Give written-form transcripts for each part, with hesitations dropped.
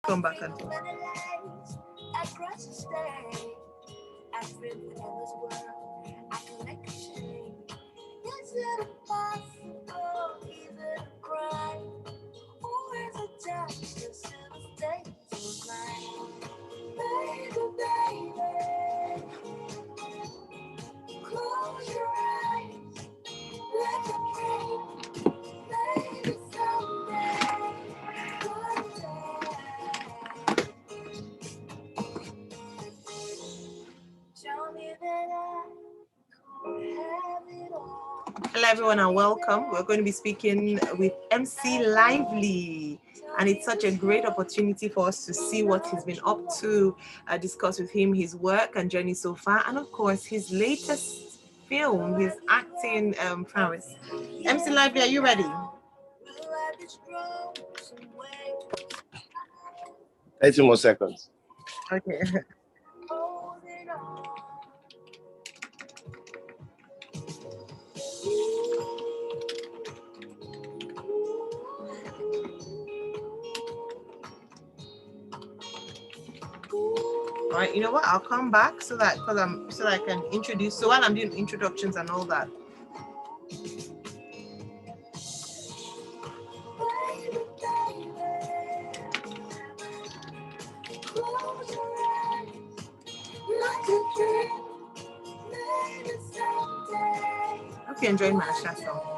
come back and close your eyes, let it rain, maybe someday, one day. Tell me that I could have it all. Hello everyone and welcome. We're going to be speaking with MC Lively. And it's such a great opportunity for us to see what he's been up to, discuss with him his work and journey so far, and of course his latest film, his acting prowess. MC Lively, are you ready? 80 more seconds. Okay. All right, you know what? I'll come back so that I can introduce. So while I'm doing introductions and all that. Hope you're enjoying my Asha song.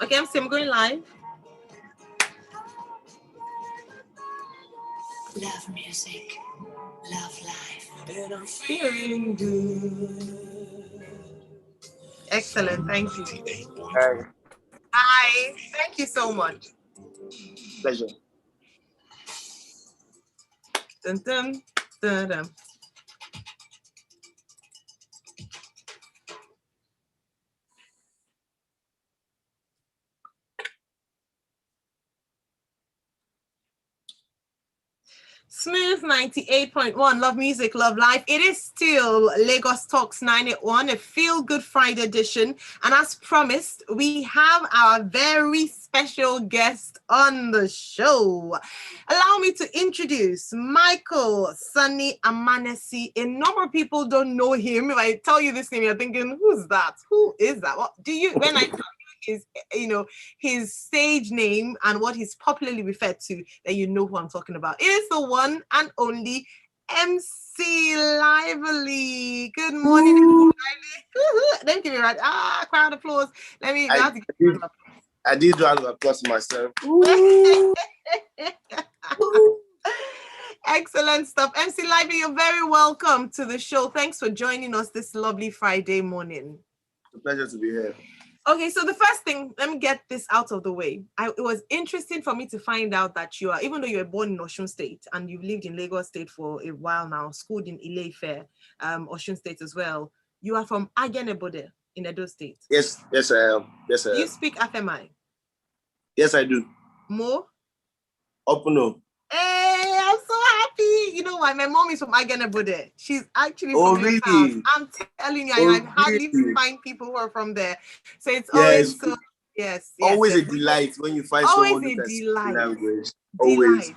Okay, I'm going live. Love music, love life, and I'm feeling good. Excellent, thank you. Hi. Hi, thank you so much. Pleasure. Dun, dun, dun, dun. Smooth 98.1, love music, love life. It is still Lagos Talks 981, a feel-good Friday edition. And as promised, we have our very special guest on the show. Allow me to introduce Michael Sunny Amanesi. A number of people don't know him. If I tell you this name, you're thinking, who's that? Who is that? What do you, when I tell you his stage name and what he's popularly referred to, then you know who I'm talking about. It is the one and only MC Lively. Good morning, MC Lively. Don't give me right. Crowd applause. Let me. I did round of applause myself. Excellent stuff. MC Lively, you're very welcome to the show. Thanks for joining us this lovely Friday morning. It's a pleasure to be here. Okay, so the first thing, let me get this out of the way. It was interesting for me to find out that you are, even though you were born in Osun State and you've lived in Lagos State for a while now, schooled in Ile-Ife, Osun State as well, you are from Agenebode in Edo State. Yes, I am. Yes, I am. Do you speak Afemai? Yes, I do. More? Opuno. Hey, I'm so happy. You know why? My mom is from Agenebode. She's actually from your town. I'm telling you, I hardly find people who are from there. So it's always so, yes. Always a delight when you find someone who can speak the language. Always.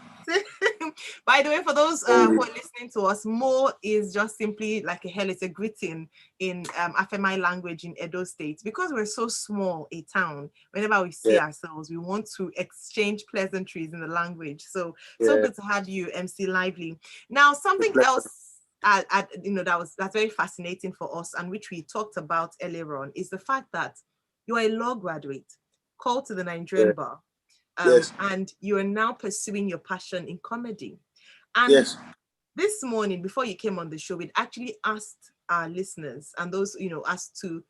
By the way, for those who are listening to us, Mo is just simply like a hell. It's a greeting in Afemai language in Edo State. Because we're so small a town, whenever we see ourselves, we want to exchange pleasantries in the language. So good to have you, MC Lively. Now, something else that's very fascinating for us and which we talked about earlier on is the fact that you are a law graduate called to the Nigerian bar. And you are now pursuing your passion in comedy. And this morning, before you came on the show, we'd actually asked our listeners and those, as to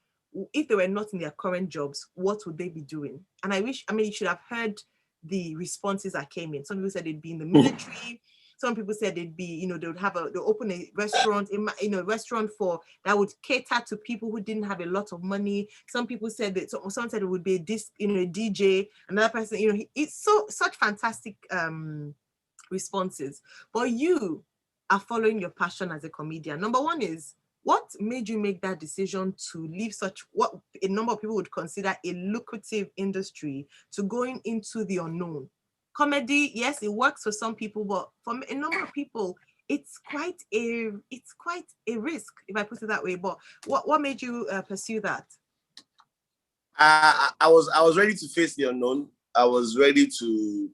if they were not in their current jobs, what would they be doing? And you should have heard the responses that came in. Some people said they'd be in the military. Some people said they'd be, they'll open a restaurant, restaurant that would cater to people who didn't have a lot of money. Some people said that, someone said it would be a DJ. Another person, it's such fantastic responses. But you are following your passion as a comedian. Number one is, what made you make that decision to leave what a number of people would consider a lucrative industry to going into the unknown? Comedy, yes, it works for some people, but for a number of people, it's quite a risk, if I put it that way. But what made you pursue that? I was ready to face the unknown. I was ready to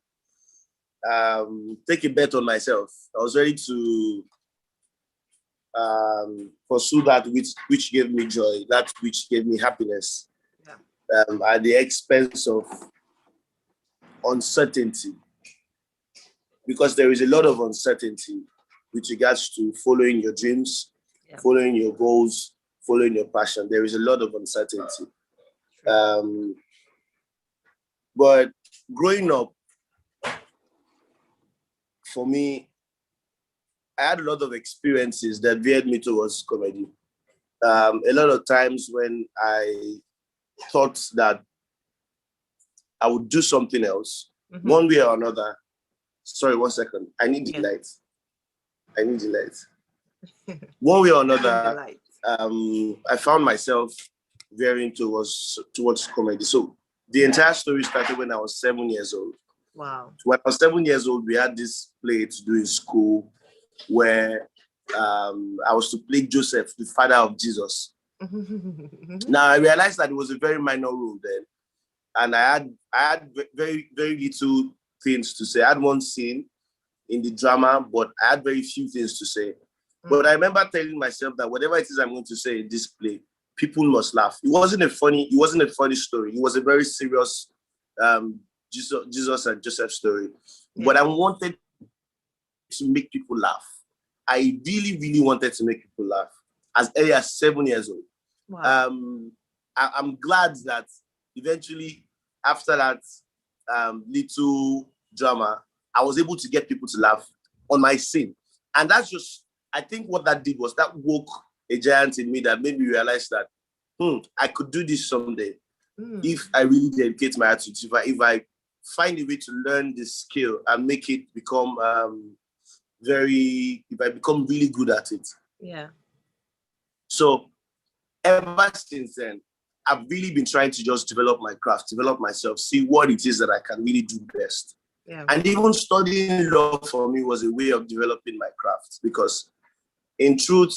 take a bet on myself. I was ready to pursue that which gave me joy, that which gave me happiness, at the expense of uncertainty, because there is a lot of uncertainty with regards to following your dreams, following your goals, following your passion. There is a lot of uncertainty. But growing up, for me, I had a lot of experiences that veered me towards comedy. A lot of times when I thought that I would do something else, one way or another. Sorry, 1 second. I need the light. One way or another, I found myself veering towards comedy. So the entire story started when I was 7 years old. Wow. So when I was 7 years old, we had this play to do in school where I was to play Joseph, the father of Jesus. Now I realized that it was a very minor role then, and I had very, very little things to say. I had one scene in the drama, but I had very few things to say. But I remember telling myself that whatever it is I'm going to say in this play, people must laugh. It wasn't a funny story. It was a very serious Jesus and Joseph story. But I wanted to make people laugh. I really, really wanted to make people laugh as early as 7 years old. Wow. I'm glad that eventually, after that little drama, I was able to get people to laugh on my scene. And that's just, I think what that did was that woke a giant in me that made me realize that, I could do this someday if I really dedicate my attitude, if I find a way to learn this skill and make it become if I become really good at it. Yeah. So ever since then, I've really been trying to just develop my craft, develop myself, see what it is that I can really do best. Yeah. And even studying law for me was a way of developing my craft, because in truth,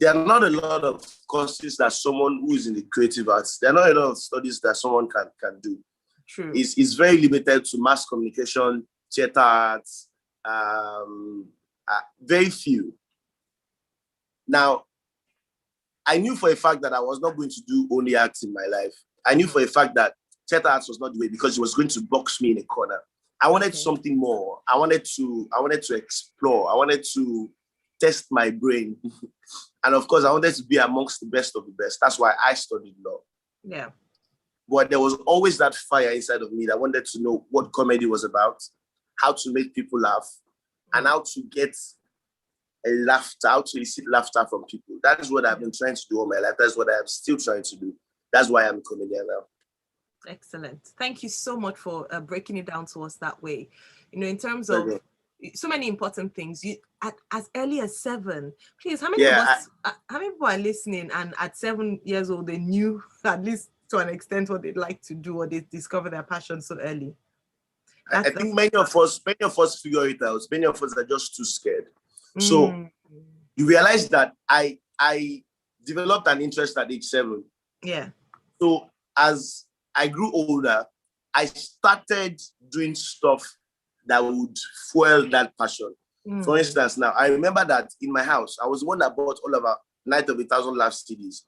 there are not a lot of courses that someone who is in the creative arts, there are not a lot of studies that someone can do. True. It's very limited to mass communication, theater arts, very few. Now, I knew for a fact that I was not going to do only acts in my life. I knew for a fact that theater arts was not the way, because it was going to box me in a corner. I wanted something more. I wanted to explore. I wanted to test my brain. And of course, I wanted to be amongst the best of the best. That's why I studied law. Yeah. But there was always that fire inside of me that wanted to know what comedy was about, how to make people laugh, and how to get a laughter, how to elicit laughter from people. That is what I've been trying to do all my life. That's what I'm still trying to do. That's why I'm a comedian now. Excellent. Thank you so much for breaking it down to us that way. In terms of so many important things, you as early as 7. Please, how many people are listening and at 7 years old they knew at least to an extent what they'd like to do, or they discover their passion so early? I think many of us figure it out. Many of us are just too scared. So you realize that I developed an interest at age 7. Yeah. So as I grew older, I started doing stuff that would fuel that passion. For instance, now I remember that in my house, I was the one that bought all of our Night of 1,000 Laughs CDs.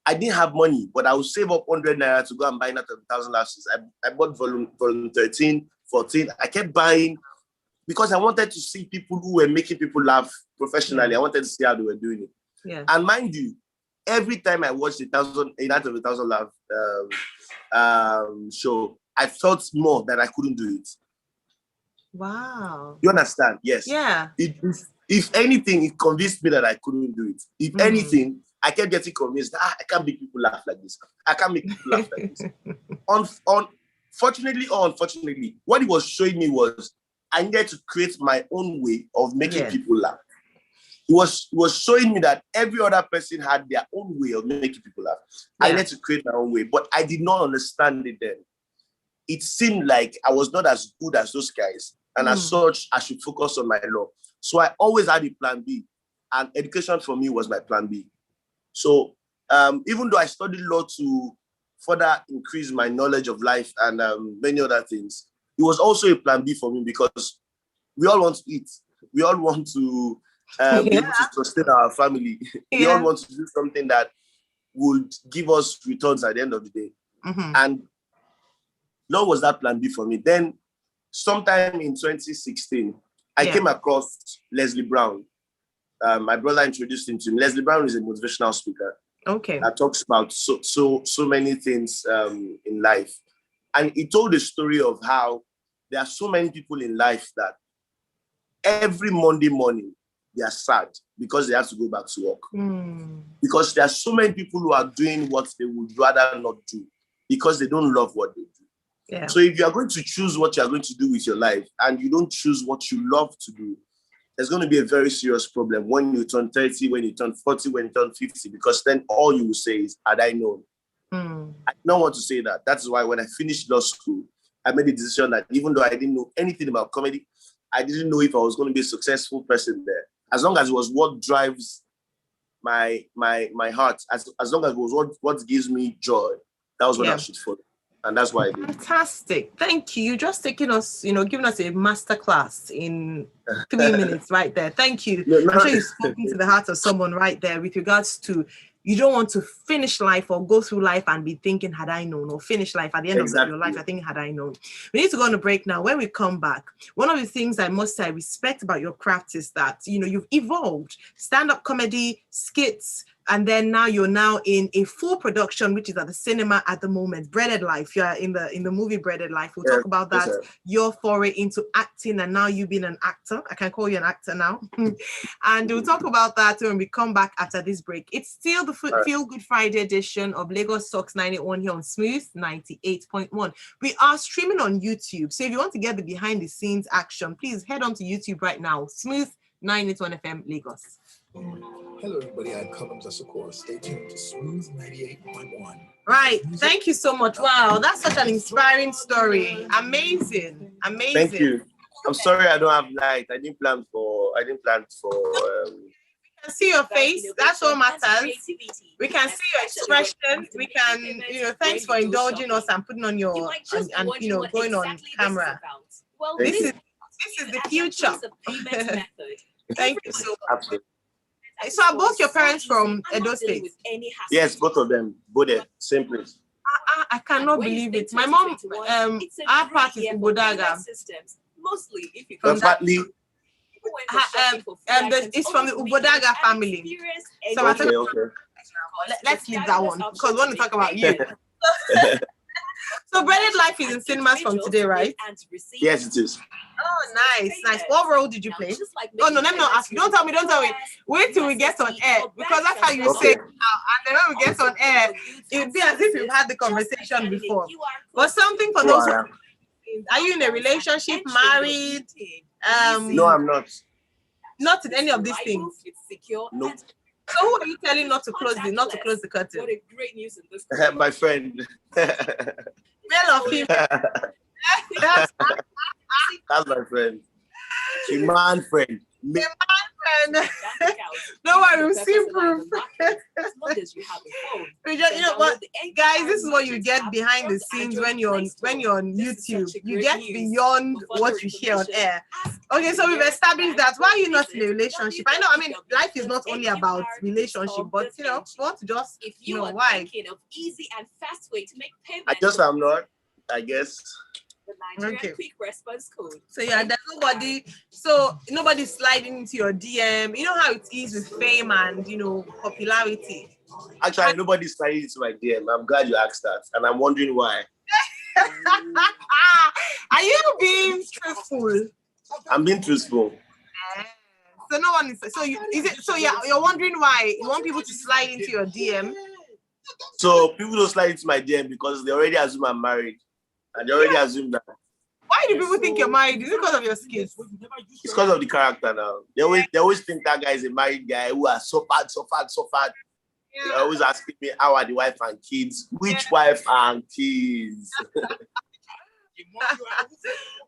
I didn't have money, but I would save up 100 naira to go and buy Night of 1,000 Laughs. I bought volume 13, 14. I kept buying because I wanted to see people who were making people laugh professionally. I wanted to see how they were doing it. Yeah. And mind you, every time I watched a Night of a Thousand Love show, I felt more that I couldn't do it. Wow. You understand? Yes. Yeah. If anything, it convinced me that I couldn't do it. If anything, I kept getting convinced that I can't make people laugh like this. I can't make people laugh like this. Fortunately or unfortunately, what it was showing me was I needed to create my own way of making people laugh. It was showing me that every other person had their own way of making people laugh. I needed to create my own way, but I did not understand it then. It seemed like I was not as good as those guys, and as such, I should focus on my law. So I always had a plan B, and education for me was my plan B. So even though I studied law to further increase my knowledge of life and many other things, it was also a plan B for me because we all want to eat. We all want to be able to sustain our family. We all want to do something that would give us returns at the end of the day. And law was that plan B for me. Then sometime in 2016, I came across Leslie Brown. My brother introduced him to me. Leslie Brown is a motivational speaker. Okay. That talks about so many things in life. And he told the story of how there are so many people in life that every Monday morning they are sad because they have to go back to work. Because there are so many people who are doing what they would rather not do because they don't love what they do. Yeah. So if you are going to choose what you are going to do with your life and you don't choose what you love to do, there's going to be a very serious problem when you turn 30, when you turn 40, when you turn 50, because then all you will say is, had I known? I don't want to say that. That's why when I finished law school, I made a decision that even though I didn't know anything about comedy, I didn't know if I was going to be a successful person there. As long as it was what drives my heart, as long as it was what gives me joy, that was what I should follow. And that's why I did. Fantastic. Thank you. You're just taking us, giving us a master class in 3 minutes right there. Thank you. I'm sure you've spoken to the heart of someone right there with regards to you don't want to finish life or go through life and be thinking, had I known, or finish life at the end of your life, I think, had I known. We need to go on a break now. When we come back, one of the things I must say I respect about your craft is that, you've evolved. Stand-up comedy, skits, and then now you're in a full production, which is at the cinema at the moment, Breaded Life. You're in the movie Breaded Life. We'll talk about that, your foray into acting, and now you being an actor. I can call you an actor now. And we'll talk about that when we come back after this break. It's still the Feel Good Friday edition of Lagos Talks 981 here on Smooth 98.1. We are streaming on YouTube. So if you want to get the behind the scenes action, please head on to YouTube right now. Smooth 981 FM Lagos. Hello, everybody. I'm Cullums Asakora. Stay tuned to Smooth 98.1. Right. Thank you so much. Wow, that's such an inspiring story. Amazing. Thank you. I'm sorry I don't have light. I didn't plan for. We can see your face. That's all matters. We can see your expression. We can, thanks for indulging us and putting on your and going on camera. Well, this is the future. Thank you so much. Absolutely. So are both your parents from Edo State? Yes, both of them. Both there, same place. I cannot believe it. My mom, our part is Ubodaga. Mostly, if you partly. It's from the Ubodaga family. So I think, let's leave that one because we want to talk about you. So Breaded Life is in cinemas from today, right? Yes, it is. Oh, nice. What role did you play? Oh, no, let me not ask you. Don't tell me. Wait till we get on air, because that's how you say it now. And then when we get on air, it would be as if you've had the conversation before. But something for those are you in a relationship, married? No, I'm not. Not in any of these things. No. So who are you telling not to close the curtain? What a great news in this. My friend. Male or female? That's my friend. A man friend. No worry, we'll see proof. Guys, this is what you get behind the scenes when you're on YouTube. You get beyond what you hear on air. Okay, so we've established that. Why are you not in a relationship? I know, life is not only about relationship, but want to just why? Easy and fast way to make payment. I just am not, I guess. The Nigerian quick response code. So there's nobody's sliding into your DM. You know how it is with fame and popularity. Actually, nobody's sliding into my DM. I'm glad you asked that, and I'm wondering why. Are you being truthful? I'm being truthful. So no one is. So you is it? So you're wondering why you want people to slide into your DM? So people don't slide into my DM because they already assume I'm married, and they already assume that. Why do people think you're married? Is it because of your skills? It's because of the character now. They always think that guy is a married guy who has suffered. Yeah. They always asking me, how are the wife and kids? Which wife and kids?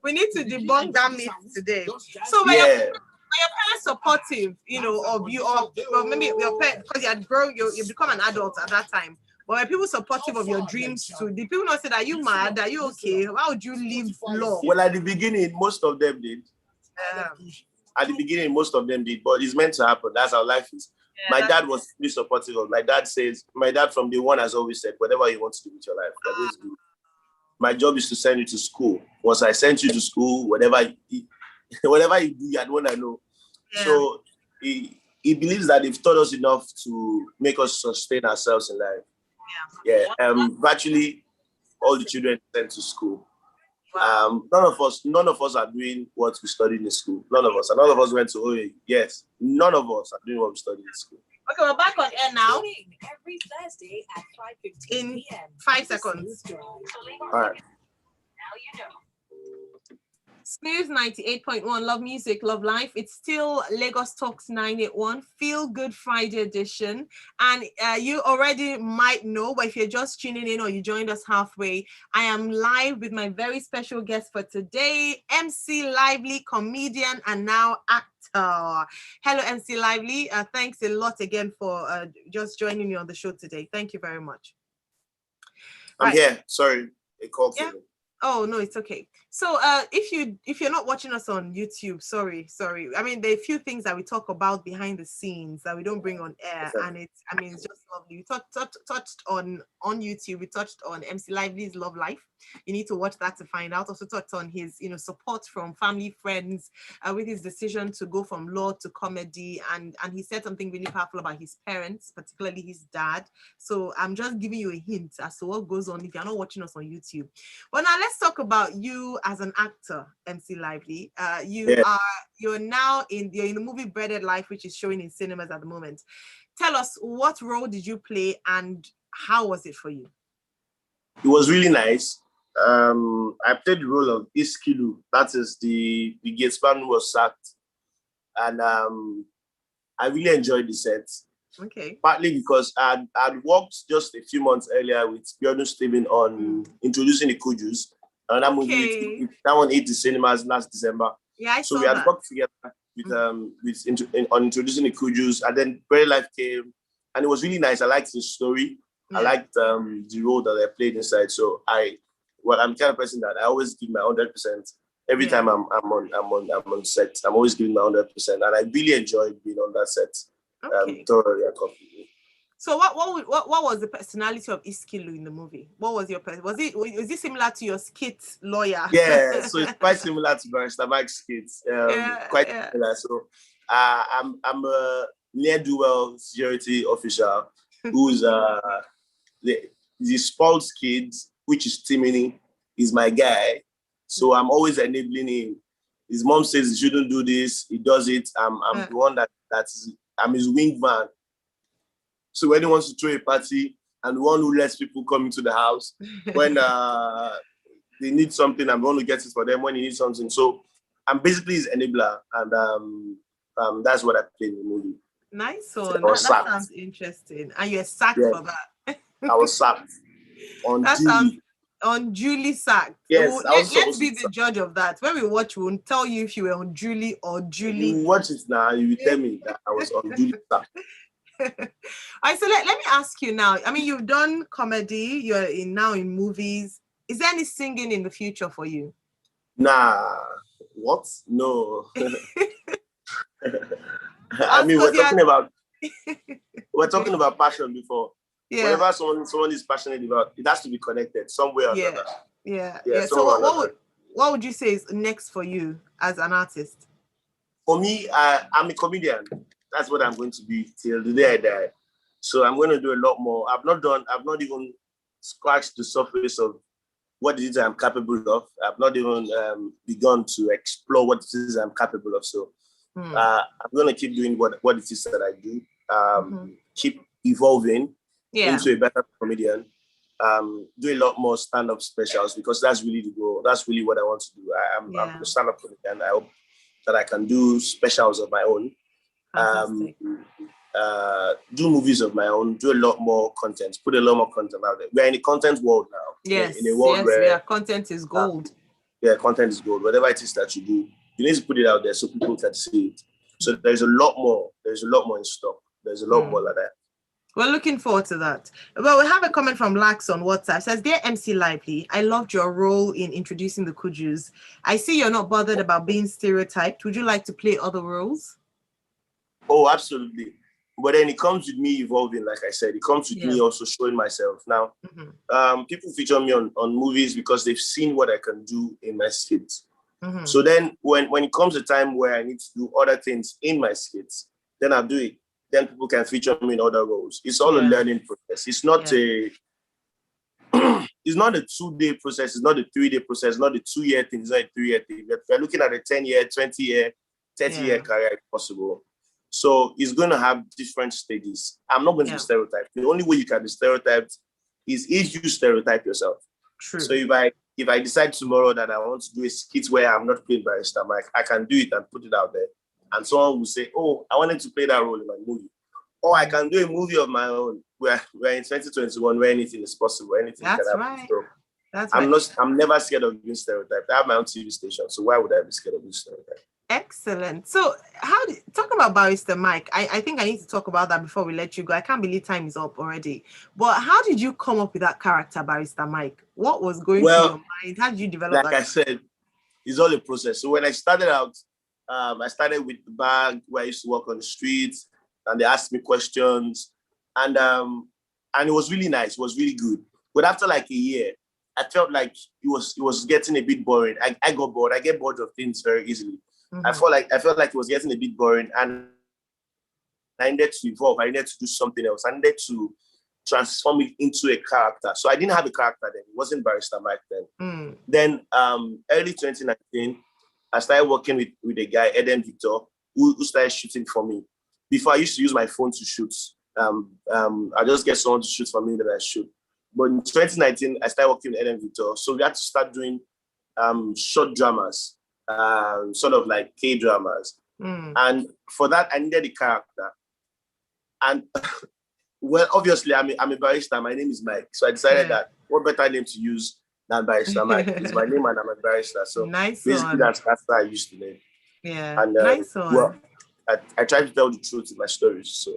We need to debunk that myth today. So Yeah. your parents supportive, you know, of you, or maybe your parents, because you had grown, you become an adult at that time. But were people supportive of your dreams too? Did people not say, are you mad? Are you okay? Why would you leave law? Well, at the beginning, most of them did. At the beginning, most of them did, but it's meant to happen. That's how life is. Yeah, my dad was really supportive of. My dad from day one has always said, whatever you want to do with your life, you're going to do. My job is to send you to school. Once I send you to school, whatever you do, I want to know. Yeah. So he believes that they've taught us enough to make us sustain ourselves in life. Yeah. Virtually all the children sent to school. Wow. None of us are doing what we studied in school. None of us. And none of us went to OA. Yes. None of us are doing what we studied in school. Okay, we're back on air now. Every Thursday at 5:15 in 5 seconds. All right. Now you know. Smooth 98.1, love music, love life. It's still Lagos Talks 981, Feel Good Friday edition. And you already might know, but if you're just tuning in or you joined us halfway, I am live with my very special guest for today, MC Lively, comedian and now actor. Hello, MC Lively. Thanks a lot again for just joining me on the show today. Thank you very much. I'm here. Sorry, it called for me. Oh no, it's okay. So if you're not watching us on YouTube, sorry. I mean, there are a few things that we talk about behind the scenes that we don't bring on air, and it's just lovely. We touched on YouTube. We touched on MC Lively's love life. You need to watch that to find out. Also touched on his support from family, friends, with his decision to go from law to comedy, and he said something really powerful about his parents, particularly his dad. So I'm just giving you a hint as to what goes on if you're not watching us on YouTube. Well, now let's talk about you as an actor, MC Lively. You're now in the movie Breaded Life, which is showing in cinemas at the moment. Tell us, what role did you play and how was it for you? It was really nice. I played the role of Iskilu. That is the gatesman who was sacked, and I really enjoyed the set. Okay. Partly because I'd worked just a few months earlier with Bjorn Steven on Introducing the Kujus. And that movie, that one hit the cinemas last December. Yeah, I saw we had worked together with on Introducing the Kujus, and then Very Life came, and it was really nice. I liked the story. I liked the role that I played inside. So I'm the kind of person that I always give my 100%. Every time I'm on set, I'm always giving my 100%, and I really enjoyed being on that set. Okay. Thoroughly. So what was the personality of Iskilu in the movie? What was your was it similar to your skit lawyer? Yeah, so it's quite similar to Barrister Mike's skits. Quite similar. So I'm a ne'er-do-well security official who's the spoiled kid, which is Timini, is my guy. So I'm always enabling him. His mom says he shouldn't do this, he does it. I'm the one I'm his wingman. So when he wants to throw a party, and the one who lets people come into the house, when they need something, I'm the one who gets it for them when he needs something. So I'm basically his enabler, and that's what I played in the movie. Nice one. That sounds interesting. And you're sacked for that. I was sacked. Unduly sacked. Yes, let's be the judge of that. When we watch, we won't tell you if you were unduly or duly. You watch it now, you will tell me that I was unduly sacked. All right, so let me ask you now. I mean, you've done comedy, you're now in movies. Is there any singing in the future for you? Nah, what? No. I mean, we're talking about passion before. Yeah. Whatever someone is passionate about, it has to be connected somewhere or another. Yeah. So what would you say is next for you as an artist? For me, I'm a comedian. That's what I'm going to be till the day I die. So I'm going to do a lot more. I've not even scratched the surface of what it is I'm capable of. I've not even begun to explore what it is I'm capable of. So I'm going to keep doing what it is that I do. Keep evolving into a better comedian. Do a lot more stand-up specials because that's really the goal. That's really what I want to do. I'm a stand-up comedian. I hope that I can do specials of my own. Do movies of my own, do a lot more content, put a lot more content out there. We're in the content world now. Yes, in a world where content is gold. Content is gold. Whatever it is that you do, you need to put it out there so people can see it. So there's a lot more. There's a lot more in stock. There's a lot more like that. We're looking forward to that. Well, we have a comment from Lax on WhatsApp. It says, "Dear MC Lively, I loved your role in introducing the Kujus. I see you're not bothered about being stereotyped. Would you like to play other roles?" Oh, absolutely. But then it comes with me evolving, like I said. It comes with me also showing myself. Now, people feature me on movies because they've seen what I can do in my skits. So then when it comes a time where I need to do other things in my skits, then I'll do it. Then people can feature me in other roles. It's all a learning process. It's not it's not a 2-day process. It's not a 3-day process. It's not a 2-year thing. It's not a 3-year thing. We're looking at a 10-year, 20-year, 30-year career if possible. So it's going to have different stages. I'm not going to be stereotyped. The only way you can be stereotyped is if you stereotype yourself. True. So if I decide tomorrow that I want to do a skit where I'm not playing Barrister Mike, I can do it and put it out there. And someone will say, "Oh, I wanted to play that role in my movie." Or I can do a movie of my own where we're in 2021 where anything is possible. Anything can happen. Right. So That's I'm never scared of being stereotyped. I have my own TV station. So why would I be scared of being stereotyped? Excellent. So talk about Barrister Mike. I think I need to talk about that before we let you go. I can't believe time is up already. But how did you come up with that character, Barrister Mike? What was going through your mind? How did you develop that? Like I said, it's all a process. So when I started out, I started with the bag where I used to work on the streets and they asked me questions. And it was really nice. It was really good. But after like a year, I felt like it was getting a bit boring. I got bored. I get bored of things very easily. I felt like it was getting a bit boring and I needed to evolve. I needed to do something else. I needed to transform it into a character. So I didn't have a character then. It wasn't Barrister Mike then. Then early 2019, I started working with a guy, Eden Victor, who started shooting for me. Before I used to use my phone to shoot. I just get someone to shoot for me that I shoot. But in 2019, I started working with Eden Victor. So we had to start doing short dramas. Sort of like K-dramas. And for that, I needed a character. And well, obviously, I'm a barrister. My name is Mike. So I decided that what better name to use than Barrister Mike? It's my name and I'm a barrister. So basically, that's how I used to name. Yeah, and, nice one. Well, I try to tell the truth in my stories. So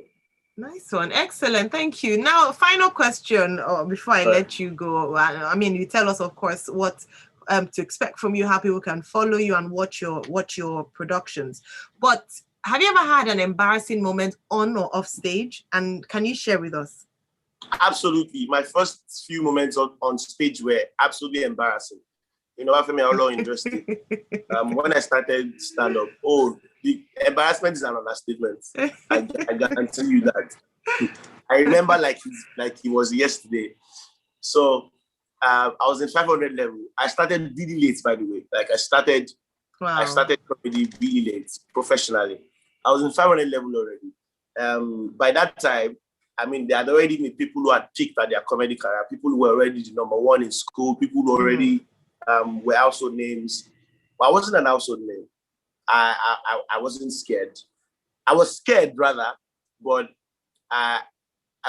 nice one. Excellent. Thank you. Now, final question before I let you go. I mean, you tell us, of course, what to expect from you, how people can follow you and watch your productions. But have you ever had an embarrassing moment on or off stage? And can you share with us? Absolutely. My first few moments on stage were absolutely embarrassing. You know, after me, how long interesting. When I started stand-up, the embarrassment is an understatement. I guarantee you that. I remember like it was yesterday. So I was in 500 level. I started really late, by the way. Like I started comedy really late, professionally. I was in 500 level already. By that time, I mean, they had already made people who had peaked at their comedy career, people who were already the number one in school, people who already were household names. But I wasn't an household name. I wasn't scared. I was scared, rather, but I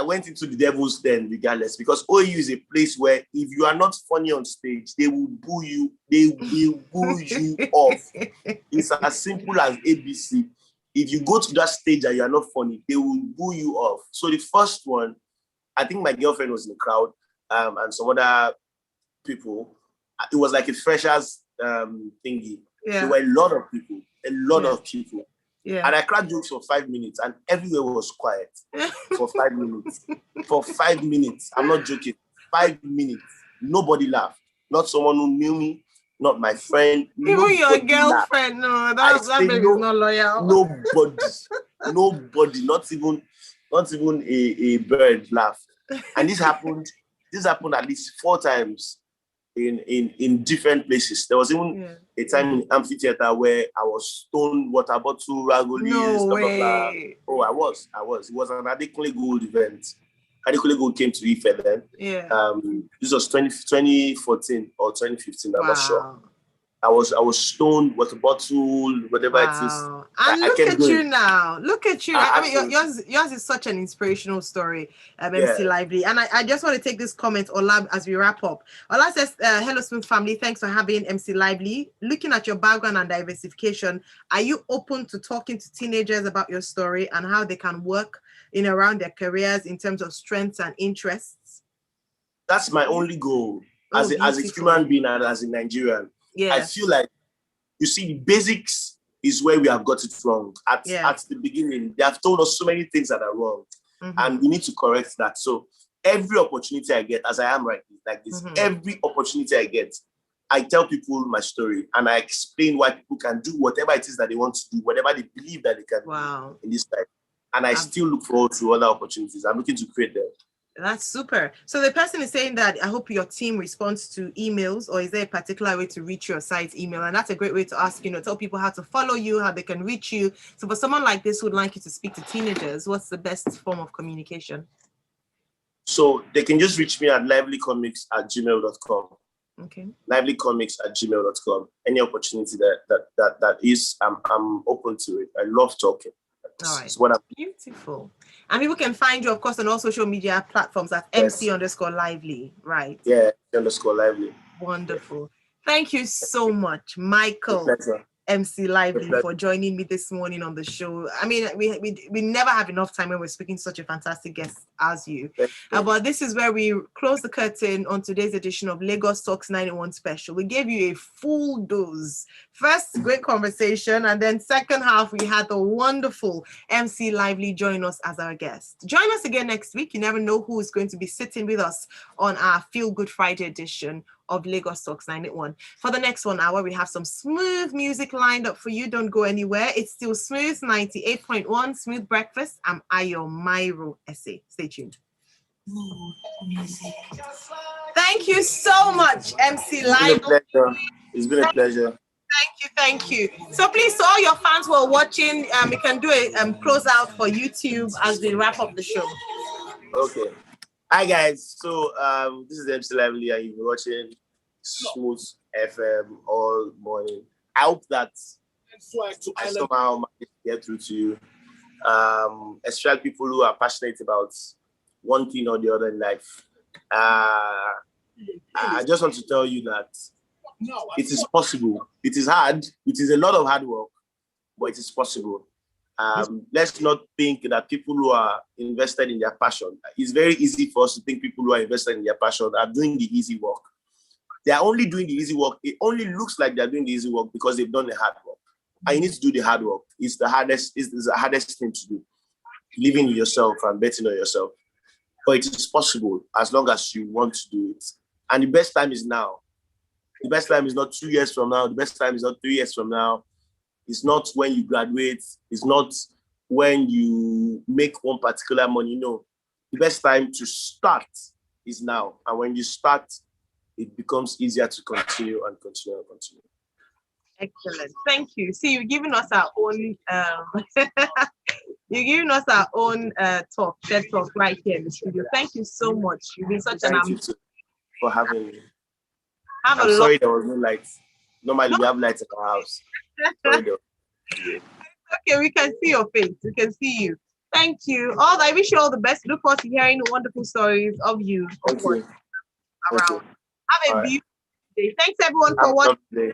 went into the devil's den regardless, because OU is a place where if you are not funny on stage, they will boo you. They will boo you off. It's as simple as ABC. If you go to that stage and you are not funny, they will boo you off. So the first one, I think my girlfriend was in the crowd and some other people. It was like a freshers thingy. Yeah. There were a lot of people. Yeah. And I cracked jokes for 5 minutes and everywhere was quiet for 5 minutes. For 5 minutes. I'm not joking. 5 minutes. Nobody laughed. Not someone who knew me, not my friend. Even your girlfriend. Laughed. No, that baby is not loyal. Nobody, not even Not even a bird laughed. And this happened at least 4 times in different places. There was even a time in amphitheater where I was stoned, water bottle, ragolis, blah, blah, blah. Oh, I was. It was an Adekunle Gold event. Adekunle Gold came to Ife then. Yeah. This was 2014 or 2015, I'm not sure. I was stoned, water bottle, whatever it is. And look at going. You now. Look at you. I mean, yours is such an inspirational story, MC Lively. And I just want to take this comment, Ola, as we wrap up. Ola says, hello, Smooth family. Thanks for having MC Lively. Looking at your background and diversification, are you open to talking to teenagers about your story and how they can work in around their careers in terms of strengths and interests? That's my only goal as a human being and as a Nigerian. I feel like, you see, the basics is where we have got it wrong. At the beginning, they have told us so many things that are wrong, and we need to correct that. So every opportunity I get, as I am right like this, every opportunity I get, I tell people my story, and I explain why people can do whatever it is that they want to do, whatever they believe that they can do in this life. And I still look forward to other opportunities. I'm looking to create them. That's super. So the person is saying that I hope your team responds to emails, or is there a particular way to reach your site's email? And that's a great way to ask, tell people how to follow you, how they can reach you. So for someone like this who would like you to speak to teenagers, what's the best form of communication? So they can just reach me at livelycomics@gmail.com. Okay. livelycomics@gmail.com. Any opportunity that is, I'm open to it. I love talking. All right. Beautiful. And people can find you, of course, on all social media platforms at MC_lively, right? Yeah, _lively. Wonderful. Thank you so much, Michael MC Lively, for joining me this morning on the show. I mean, we never have enough time when we're speaking to such a fantastic guest as you. But this is where we close the curtain on today's edition of Lagos Talks 91 special. We gave you a full dose. First, great conversation. And then second half, we had the wonderful MC Lively join us as our guest. Join us again next week. You never know who is going to be sitting with us on our Feel Good Friday edition of Lagos Talks 91. For the next 1 hour, we have some smooth music lined up for you. Don't go anywhere. It's still Smooth 98.1 Smooth Breakfast. I'm Ayo Mairo-Ese. Stay tuned. Thank you so much, MC Live. It's been a pleasure. Thank you. So please, to all your fans who are watching, we can do a close out for YouTube as we wrap up the show. Okay. Hi guys, so this is MC Lively and you've been watching Smooth FM all morning. I hope that I somehow managed to get through to you, especially people who are passionate about one thing or the other in life. I just want to tell you that it is possible. It is hard. It is a lot of hard work, but it is possible. Let's not think that people who are invested in their passion, it's very easy for us to think people who are invested in their passion are doing the easy work. They are only doing the easy work. It only looks like they're doing the easy work because they've done the hard work. And you need to do the hard work. It's the hardest thing to do. Living in yourself and betting on yourself. But it is possible as long as you want to do it. And the best time is now. The best time is not 2 years from now. The best time is not 3 years from now. It's not when you graduate. It's not when you make one particular money. No, the best time to start is now. And when you start, it becomes easier to continue and continue and continue. Excellent. Thank you. See, you're giving us our own talk, TED Talk right here in the studio. Thank you so much. You've been such Thank you for having me. I'm sorry there was no lights. Normally we have lights in our house. Okay, we can see your face. We can see you. Thank you. I wish you all the best. Look forward to hearing wonderful stories of you. Thank you. Around. Have a beautiful day. Thanks everyone for watching.